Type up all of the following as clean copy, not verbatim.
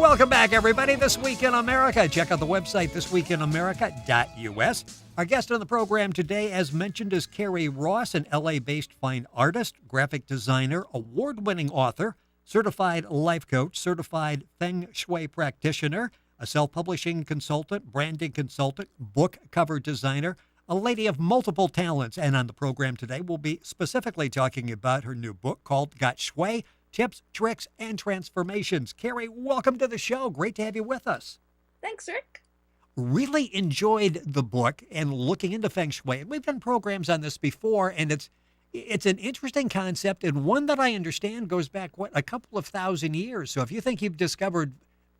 Welcome back, everybody. This Week in America. Check out the website, thisweekinamerica.us. Our guest on the program today, as mentioned, is Karrie Ross, an LA-based fine artist, graphic designer, award-winning author, certified life coach, certified Feng Shui practitioner, a self-publishing consultant, branding consultant, book cover designer, a lady of multiple talents. And on the program today, we'll be specifically talking about her new book called Got Shui, Tips, Tricks, and Transformations. Karrie, welcome to the show. Great to have you with us. Thanks, Rick. Really enjoyed the book and looking into Feng Shui. And we've done programs on this before, and it's an interesting concept and one that I understand goes back, a couple of thousand years. So if you think you've discovered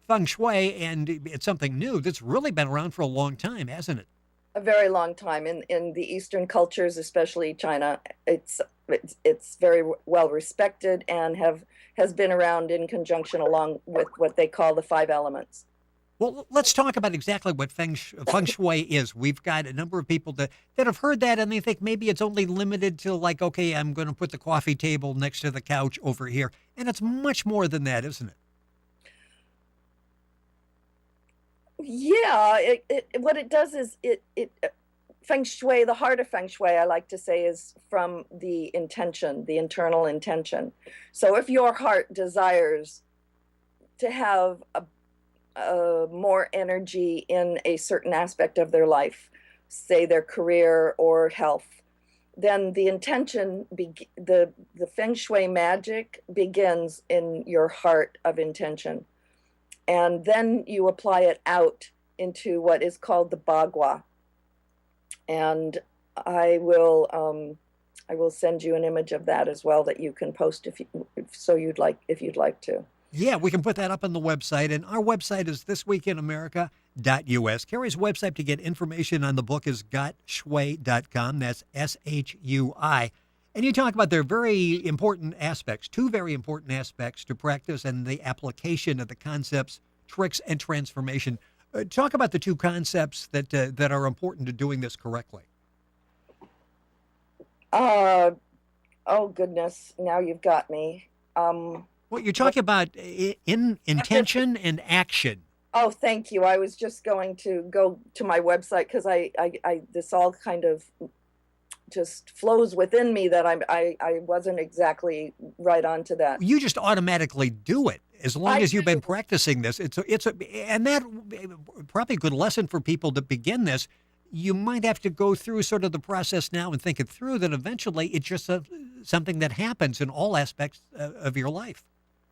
Feng Shui and it's something new, that's really been around for a long time, hasn't it? A very long time in the Eastern cultures, especially China. It's very well respected and has been around in conjunction along with what they call the five elements. Well, let's talk about exactly what Feng Shui is. We've got a number of people that have heard that and they think maybe it's only limited to like, okay, I'm going to put the coffee table next to the couch over here. And it's much more than that, isn't it? Yeah, what it does is it Feng Shui, the heart of Feng Shui, I like to say, is from the intention, the internal intention. So if your heart desires to have more energy in a certain aspect of their life, say their career or health, then the intention, the Feng Shui magic begins in your heart of intention. And then you apply it out into what is called the bagua. And I will send you an image of that as well that you can post if you'd like to. Yeah, we can put that up on the website. And our website is thisweekinamerica.us. Karrie's website to get information on the book is gotshui.com. That's SHUI. And you talk about their very important aspects, two very important aspects to practice and the application of the concepts, tricks, and transformation. Talk about the two concepts that are important to doing this correctly. Oh, goodness. Now you've got me. Well, you're talking about intention and action. Oh, thank you. I was just going to go to my website because I this all kind of just flows within me that I wasn't exactly right onto that. You just automatically do it as long as you've been practicing this. And that probably a good lesson for people to begin this. You might have to go through sort of the process now and think it through. That eventually it's just something that happens in all aspects of your life.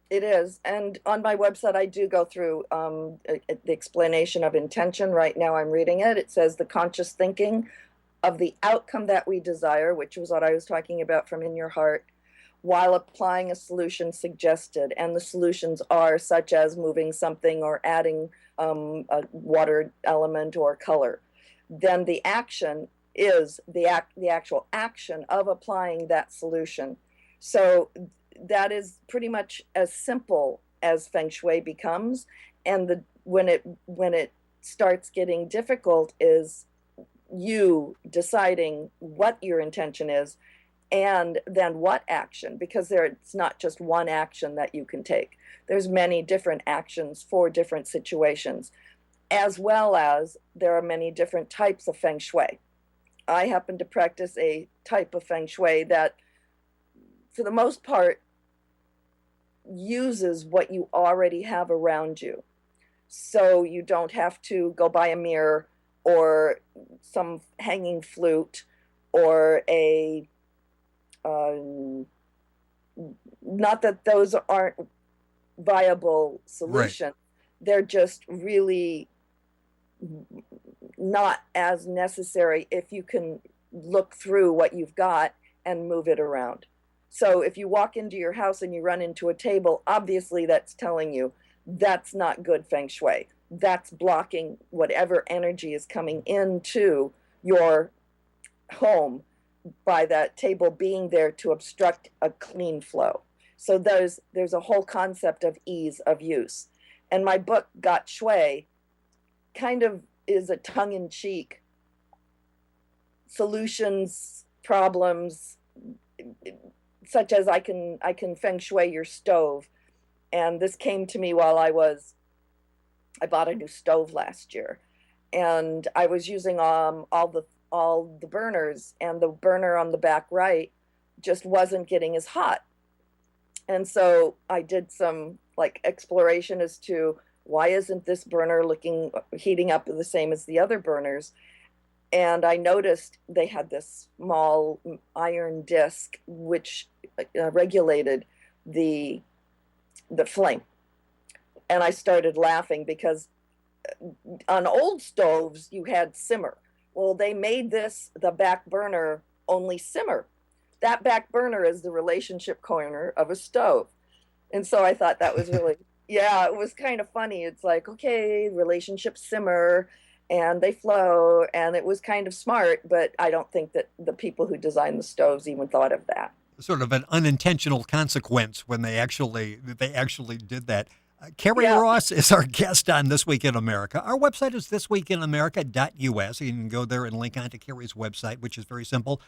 It is, and on my website I do go through the explanation of intention. Right now I'm reading it. It says the conscious thinking of the outcome that we desire, which was what I was talking about from in your heart, while applying a solution suggested. And the solutions are such as moving something or adding a water element or color. Then the action is the actual action of applying that solution. So that is pretty much as simple as Feng Shui becomes. And when it starts getting difficult is you deciding what your intention is and then what action, because it's not just one action that you can take. There's many different actions for different situations, as well as there are many different types of Feng Shui. I happen to practice a type of Feng Shui that, for the most part, uses what you already have around you. So you don't have to go buy a mirror or some hanging flute or not that those aren't viable solutions. Right. They're just really not as necessary if you can look through what you've got and move it around. So if you walk into your house and you run into a table, obviously that's telling you that's not good Feng Shui. That's blocking whatever energy is coming into your home by that table being there to obstruct a clean flow. So there's a whole concept of ease of use. And my book, Got Shui, kind of is a tongue-in-cheek solutions, problems, such as I can Feng Shui your stove. And this came to me while I was I bought a new stove last year, and I was using all the burners, and the burner on the back right just wasn't getting as hot. And so I did some like exploration as to why isn't this burner looking heating up the same as the other burners? And I noticed they had this small iron disc which regulated the the flame. And I started laughing because on old stoves you had simmer. Well, they made the back burner only simmer. That back burner is the relationship corner of a stove. And so I thought that was really, yeah, it was kind of funny. It's like, okay, relationships simmer and they flow, and it was kind of smart, but I don't think that the people who designed the stoves even thought of that. Sort of an unintentional consequence when they actually did that. Karrie Yeah, Ross is our guest on This Week in America. Our website is thisweekinamerica.us. You can go there and link onto Karrie's website, which is very simple,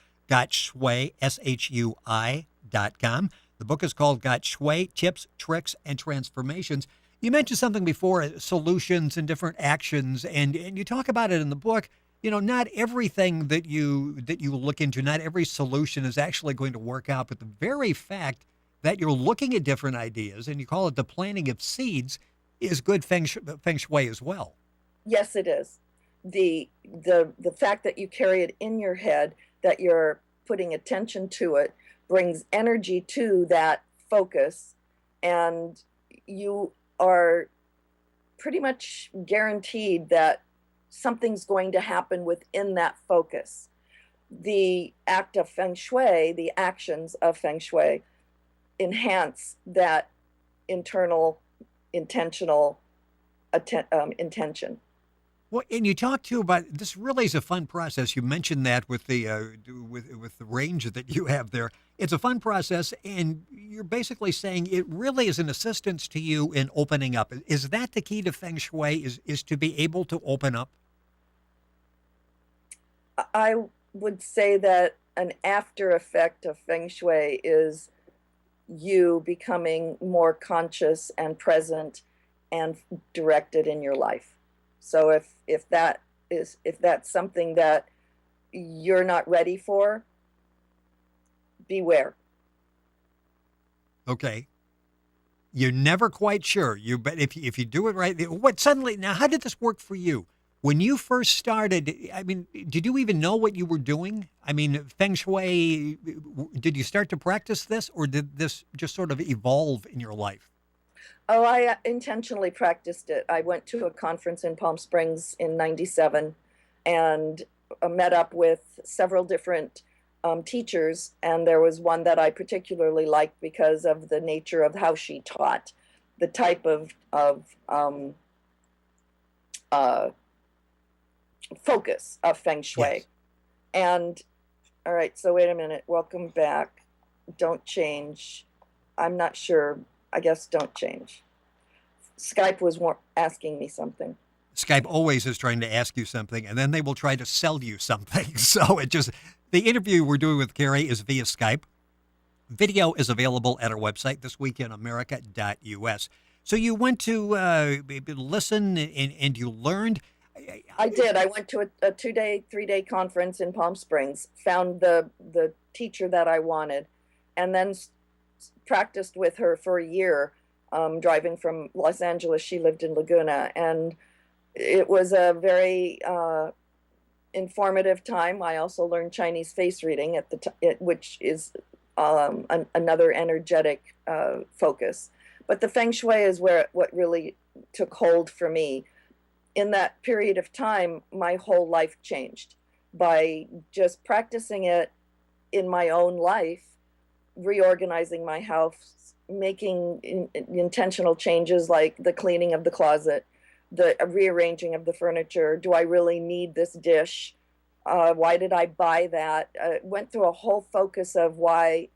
Shui, Shui.com. The book is called Got Shui, Tips, Tricks, and Transformations. You mentioned something before, solutions and different actions, and you talk about it in the book. Not everything that you look into, not every solution is actually going to work out, but the very fact that you're looking at different ideas and you call it the planting of seeds is good feng shui as well. yes, it is. The fact that you carry it in your head, that you're putting attention to it, brings energy to that focus, and you are pretty much guaranteed that something's going to happen within that focus. The act of feng shui, the actions of feng shui, enhance that internal intentional intention. Well, and you talked too about this really is a fun process. You mentioned that with the with the range that you have there. It's a fun process, and you're basically saying it really is an assistance to you in opening up. Is that the key to feng shui? Is to be able to open up? I would say that an after effect of feng shui is you becoming more conscious and present and directed in your life. So if that's something that you're not ready for, beware. Okay, you're never quite sure. But if you do it right, what suddenly now? How did this work for you? When you first started, I mean, did you even know what you were doing? I mean, feng shui, did you start to practice this or did this just sort of evolve in your life? Oh, I intentionally practiced it. I went to a conference in Palm Springs in '97 and met up with several different teachers. And there was one that I particularly liked because of the nature of how she taught, the type of uh, focus of feng shui. Yes. And all right, so wait a minute. Welcome back. Don't change. I'm not sure. I guess don't change. Skype was asking me something. Skype always is trying to ask you something, and then they will try to sell you something. So the interview we're doing with Karrie is via Skype. Video is available at our website, thisweekinamerica.us. So you went to listen and you learned. I did. I went to a 2 day, 3 day conference in Palm Springs, found the teacher that I wanted, and then practiced with her for a year. Driving from Los Angeles, she lived in Laguna, and it was a very informative time. I also learned Chinese face reading which is another energetic focus. But the feng shui is what really took hold for me. In that period of time, my whole life changed by just practicing it in my own life, reorganizing my house, making intentional changes like the cleaning of the closet, the rearranging of the furniture. Do I really need this dish? Why did I buy that? Went through a whole focus of why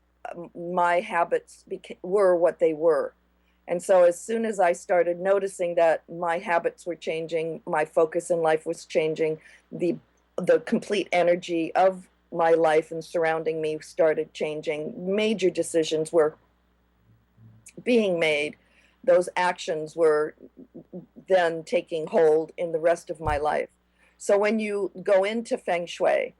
my habits were what they were. And so as soon as I started noticing that my habits were changing, my focus in life was changing, the complete energy of my life and surrounding me started changing. Major decisions were being made those actions were then taking hold in the rest of my life. So when you go into Feng Shui,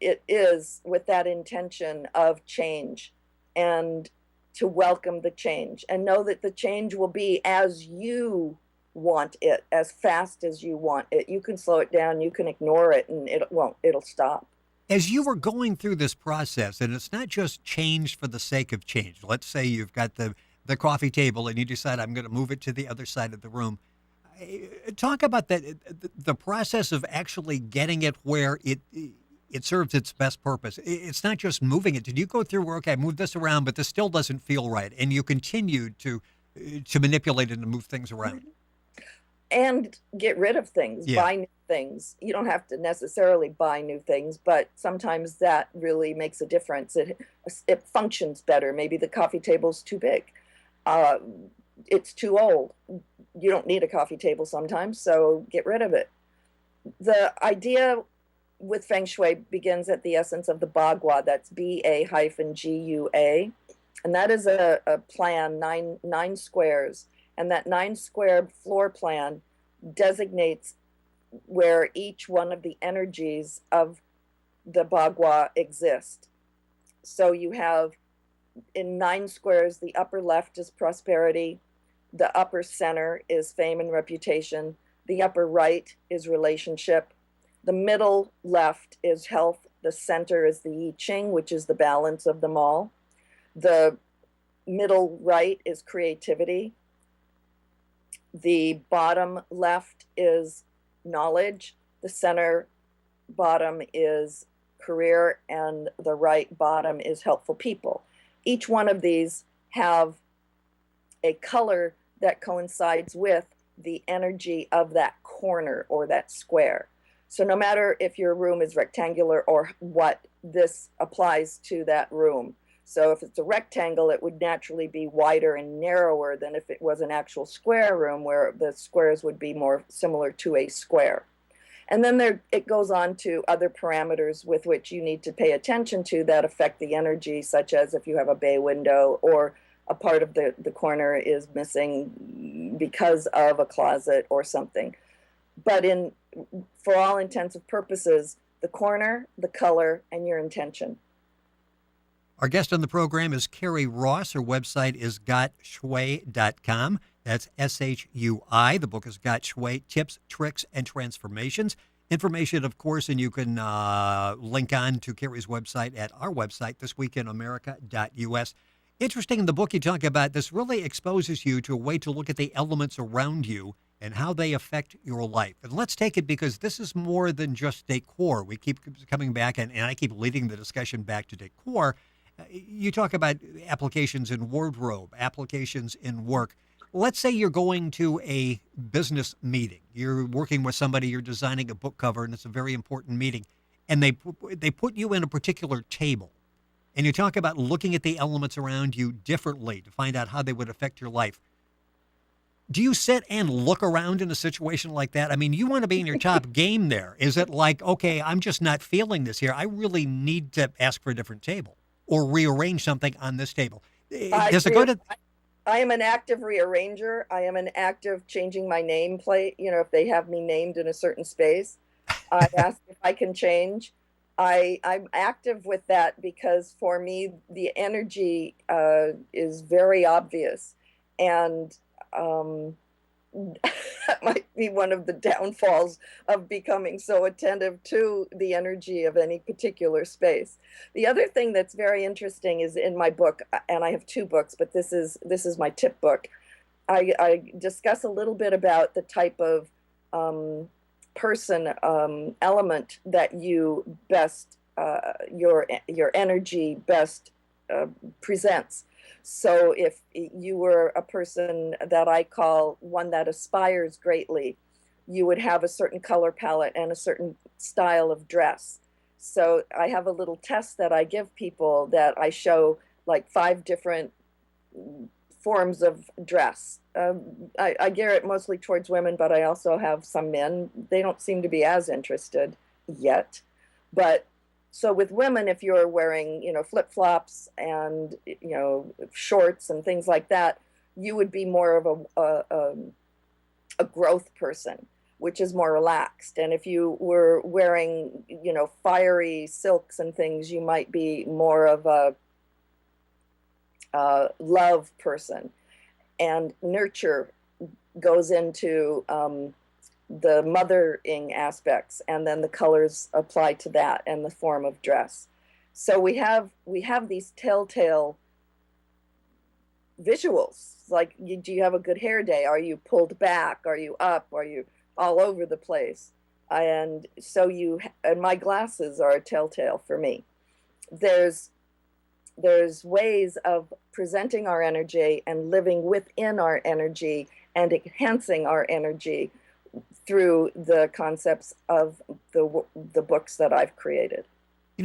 it is with that intention of change and to welcome the change and know that the change will be as you want it, as fast as you want it. You can slow it down, you can ignore it, and it won't, it'll stop. As you were going through this process, and it's not just change for the sake of change. Let's say you've got the coffee table and you decide I'm going to move it to the other side of the room. Talk about that, the process of actually getting it where it serves its best purpose. It's not just moving it. Did you go through where, okay, I moved this around, but this still doesn't feel right, and you continued to manipulate it and move things around? And get rid of things, Yeah. buy new things. You don't have to necessarily buy new things, but sometimes that really makes a difference. It functions better. Maybe the coffee table's too big. Uh, it's too old. You don't need a coffee table sometimes, so get rid of it. The idea with Feng Shui begins at the essence of the Bagua. That's BA-GUA. And that is a plan, nine squares. And that 9 square floor plan designates where each one of the energies of the Bagua exist. So you have in 9 squares, the upper left is prosperity, the upper center is fame and reputation, the upper right is relationship, the middle left is health, the center is the I Ching, which is the balance of them all. The middle right is creativity. The bottom left is knowledge, the center bottom is career, and the right bottom is helpful people. Each one of these have a color that coincides with the energy of that corner or that square. So no matter if your room is rectangular or what, this applies to that room. So if it's a rectangle, it would naturally be wider and narrower than if it was an actual square room, where the squares would be more similar to a square. And then it goes on to other parameters with which you need to pay attention to that affect the energy, such as if you have a bay window or a part of the corner is missing because of a closet or something. But for all intents and purposes, the corner, the color, and your intention. Our guest on the program is Karrie Ross. Her website is gotshui.com. That's SHUI. The book is Got Shui, Tips, Tricks, and Transformations. Information, of course, and you can link on to Karrie's website at our website, thisweekinamerica.us. Interesting, in the book you talk about, this really exposes you to a way to look at the elements around you and how they affect your life. And let's take it, because this is more than just decor. We keep coming back, and I keep leading the discussion back to decor. You talk about applications in wardrobe, applications in work. Let's say you're going to a business meeting. You're working with somebody, you're designing a book cover, and it's a very important meeting. And they put you in a particular table. And you talk about looking at the elements around you differently to find out how they would affect your life. Do you sit and look around in a situation like that? I mean, you want to be in your top game there. Is it like, okay, I'm just not feeling this here. I really need to ask for a different table or rearrange something on this table? Does it go to... I am an active rearranger. I am an active changing my nameplate. You know, if they have me named in a certain space, I ask if I can change. I'm active with that because for me, the energy is very obvious. And that might be one of the downfalls of becoming so attentive to the energy of any particular space. The other thing that's very interesting is in my book, and I have 2 books, but this is my tip book. I discuss a little bit about the type of person element that you best your energy best presents. So if you were a person that I call one that aspires greatly, you would have a certain color palette and a certain style of dress. So I have a little test that I give people that I show like 5 different forms of dress. I gear it mostly towards women, but I also have some men. They don't seem to be as interested yet. But so with women, if you're wearing, flip-flops and, shorts and things like that, you would be more of a growth person, which is more relaxed. And if you were wearing, fiery silks and things, you might be more of a love person. And nurture goes into the mothering aspects, and then the colors apply to that and the form of dress. So we have these telltale visuals, like, do you have a good hair day? Are you pulled back? Are you up? Are you all over the place? And so and my glasses are a telltale for me. There's ways of presenting our energy and living within our energy and enhancing our energy through the concepts of the books that I've created.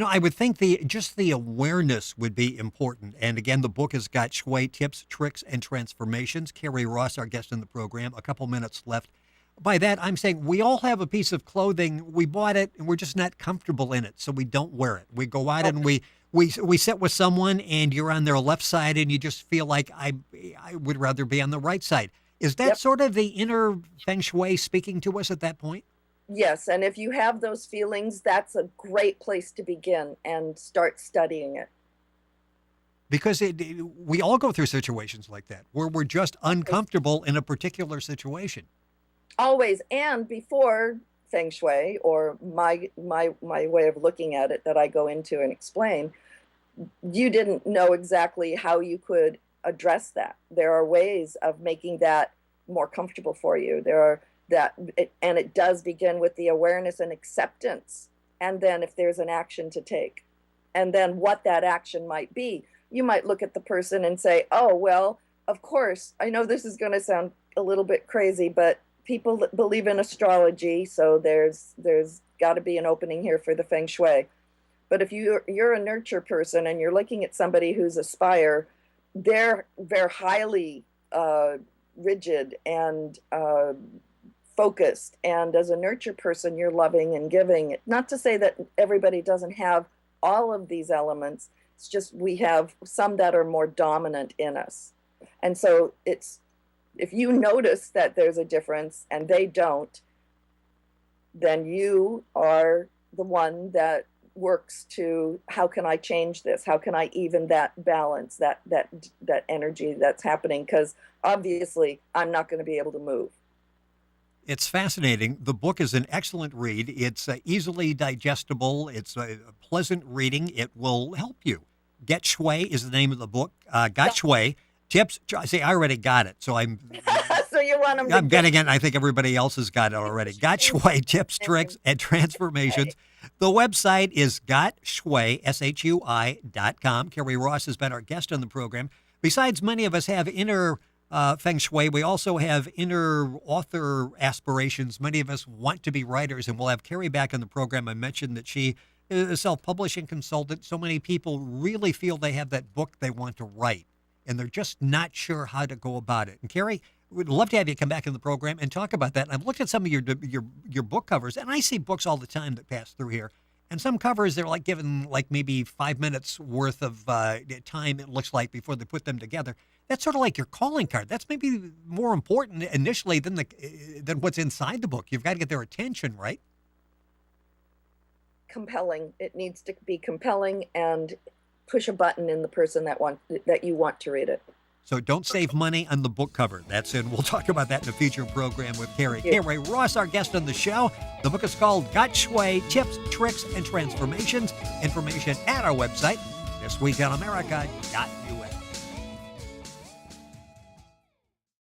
I would think just the awareness would be important. And again, the book has got Shui tips, tricks, and transformations. Karrie Ross, our guest in the program. A couple minutes left. By that, I'm saying we all have a piece of clothing. We bought it, and we're just not comfortable in it, so we don't wear it. We go out and we sit with someone, and you're on their left side, and you just feel like I would rather be on the right side. Is that sort of the inner Feng Shui speaking to us at that point? Yes, and if you have those feelings, that's a great place to begin and start studying it. Because we all go through situations like that, where we're just uncomfortable in a particular situation. Always. And before Feng Shui, or my way of looking at it that I go into and explain, you didn't know exactly how you could address that. There are ways of making that more comfortable for you. And it does begin with the awareness and acceptance. And then if there's an action to take, and then what that action might be, you might look at the person and say, oh, well, of course, I know this is going to sound a little bit crazy, but people believe in astrology, so there's got to be an opening here for the Feng Shui. But if you're a nurture person and you're looking at somebody who's a spire, they're highly rigid and focused. And as a nurture person, you're loving and giving. Not to say that everybody doesn't have all of these elements. It's just we have some that are more dominant in us. And so if you notice that there's a difference and they don't, then you are the one that works to, how can I change this? How can I even that balance, that energy that's happening? Because obviously I'm not going to be able to move. It's fascinating. The book is an excellent read. It's easily digestible. It's a pleasant reading. It will help you. Get Shui is the name of the book. Got Shui. Tips. See, I already got it, so I'm. So you want them? I'm getting it. I think everybody else has got it already. Got Shui tips, tricks, and transformations. The website is gotshui.com. Karrie Ross has been our guest on the program. Besides, many of us have inner Feng Shui. We also have inner author aspirations. Many of us want to be writers, and we'll have Karrie back on the program. I mentioned that she is a self-publishing consultant. So many people really feel they have that book they want to write, and they're just not sure how to go about it. And Karrie, we'd love to have you come back in the program and talk about that. And I've looked at some of your book covers, and I see books all the time that pass through here. And some covers, they're like given like maybe 5 minutes worth of time, it looks like, before they put them together. That's sort of like your calling card. That's maybe more important initially than what's inside the book. You've got to get their attention, right? Compelling. It needs to be compelling and push a button in the person that you want to read it. So don't save money on the book cover. That's it. We'll talk about that in a future program with Karrie. Karrie Ross, our guest on the show. The book is called Got Shui, Tips, Tricks, and Transformations. Information at our website, thisweekinamerica.us.